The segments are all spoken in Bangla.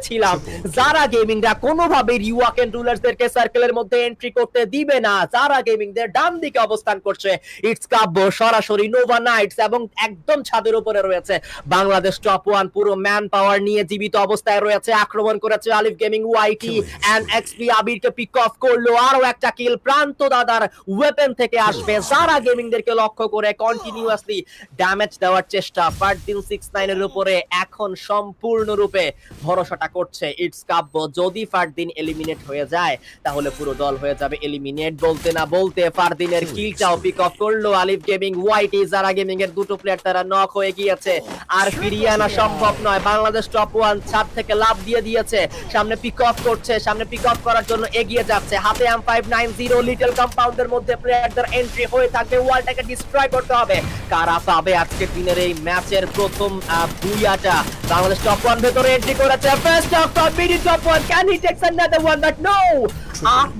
বলেছিলাম যারা গেমিংরা কোনোভাবে রিওয়াকেন রুলার্সদেরকে সার্কেলের মধ্যে এন্ট্রি করতে দিবে না। যারা গেমিংদের ডান দিকে অবস্থান করছে, ইটস কাব্য সরাসরি নোভা নাইটস এবং একদম ছাদের উপরে রয়েছে বাংলাদেশ টপ ওয়ান, পুরো ম্যান পাওয়ার নিয়ে জীবিত অবস্থায় রয়েছে। আক্রমণ করেছে আলিফ গেমিং, ওয়াইটি এন্ড এক্সপি আবিরকে পিক অফ করলো। আরো একটা কিল প্রান্ত দাদার ওয়েপন থেকে আসবে। যারা গেমিংদেরকে লক্ষ্য করে কন্টিনিউয়াসলি ড্যামেজ দেওয়ার চেষ্টা ফারদিন 69 এর উপরে এখন সম্পূর্ণরূপে ভরসাটা করছে ইটস কাব্য। যদি ফারদিন এলিমিনেট হয়ে যায় তাহলে পুরো দল হয়ে যাবে এলিমিনেট। বলতে না বলতে ফারদিনের কিলটাও পিক অফ করলো আলিফ গেমিং, ওয়াইটি। যারা গেমিং এর দুটো প্লেয়ার তারা নক হয়ে গিয়েছে, আর ফিরিয়ে আনা সম্ভব নয়। বাংলাদেশ টপ ওয়ান ছাদ থেকে লাভ দিয়ে দিয়েছে, সামনে পিক অফ করছে, সামনে পিক অফ করার জন্য এগিয়ে যাচ্ছে। হাতে M590 লিটল কম্পাউন্ডের মধ্যে প্লেয়ারদের এন্ট্রি হয়ে থাকবে। ওয়ালটাকে ডিস্ট্রয় করতে হবে। কারা পাবে আজকের দিনের এই ম্যাচের প্রথম বুইয়াটা? বাংলাদেশ টপ ওয়ান ভেতরে এন্ট্রি করেছে। First of top BD top one, can he takes another one, but no,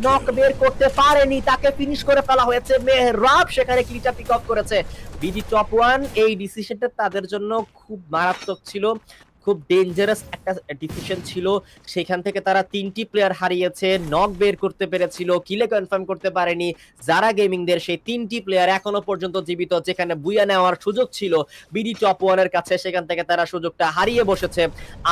নক বের করতে পারেনি, তাকে ফিনিশ করে ফেলা হয়েছে। মেহরাব সেখানে কিলটা পিক অফ করেছে। বিডি টপ ওয়ান এই ডিসিশনটা তাদের জন্য খুব মারাত্মক ছিল, খুব ডেঞ্জারাস একটা ডিসিশন ছিল। সেখান থেকে তারা 3টি প্লেয়ার হারিয়েছে, নক বের করতে পেরেছিল, কিলে কনফার্ম করতে পারেনি। যারা গেমিংদের সেই 3টি প্লেয়ার এখনো পর্যন্ত জীবিত, যেখানে বুয়া নেওয়ার সুযোগ ছিল বিডি টপ ওয়ানের কাছে, সেখান থেকে তারা সুযোগটা হারিয়ে বসেছে।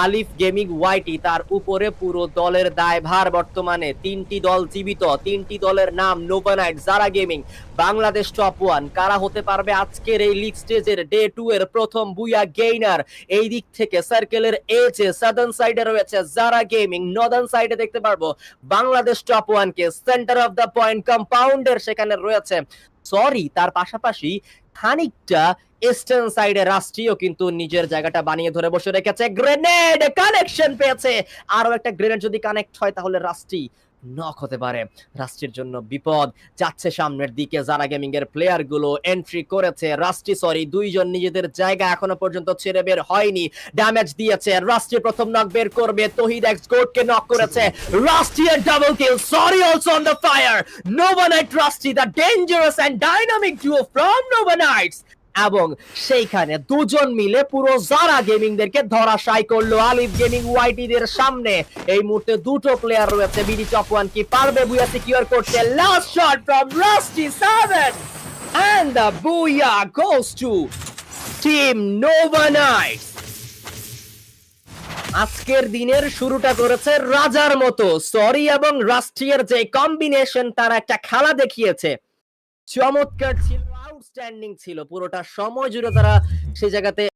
আলিফ গেমিং, ওয়াইটি, তার উপরে পুরো দলের দায়ভার বর্তমানে। 3টি দল জীবিত, 3টি দলের নাম নোভা নাইট, যারা গেমিং, বাংলাদেশ টপ ওয়ান। কারা হতে পারবে আজকের এই লিগ স্টেজের ডে 2 এর প্রথম বুয়া গেইনার? এই দিক থেকে সার্কেলের এজে সাদার্ন সাইডে রয়েছে যারা গেমিং, নর্দার্ন সাইডে দেখতে পারবো বাংলাদেশ টপ ওয়ান কে। সেন্টার অফ দ্য পয়েন্ট কম্পাউন্ডের সেখানে রয়েছে, সরি, তার পাশাপাশি খানিকটা ইস্টার্ন সাইডে রাষ্ট্রীয় কিন্তু নিজের জায়গাটা বানিয়ে ধরে বসে রেখেছে। গ্রেনেড কানেকশন পেয়েছে, আরো একটা গ্রেনেড যদি কানেক্ট হয় তাহলে রাষ্ট্রী নক হতে পারে। রাষ্ট্রের জন্য বিপদ যাচ্ছে সামনের দিকে। যারা গেমিং এর প্লেয়ার গুলো এন্ট্রি করেছে, দুইজন নিজেদের জায়গা এখনো পর্যন্ত ছেড়ে বের হয়নি, ড্যামেজ দিয়েছে। রাষ্ট্রীয় প্রথম নক বের করবে, তহিদ এক্স গোটকে নক করেছে। রাষ্ট্রীয় double kill, sorry also on the fire. Nova Knight রাষ্ট্রী, the dangerous and dynamic duo from Nova Knights. এবং সেইখানে দুজন মিলে পুরো যারা গেমিংদেরকে ধরাশায়ী করলো আলিফ গেমিং, ওয়াইটিদের সামনে। এই মুহূর্তে দুটো প্লেয়ার রয়েছে। বিডি টপ ওয়ান কি পারবে বুয়া সিকিউর করতে? Last shot from rusty 7 and the booyah goes to team Nova Knights। আজকের দিনের শুরুটা করেছে রাজার মতো। সরি এবং রাস্টিয়ার যে কম্বিনেশন, তারা একটা খেলা দেখিয়েছে, চমৎকার ছিল, আউটস্ট্যান্ডিং ছিল। পুরোটা সময় জুড়ে তারা সেই জায়গাতে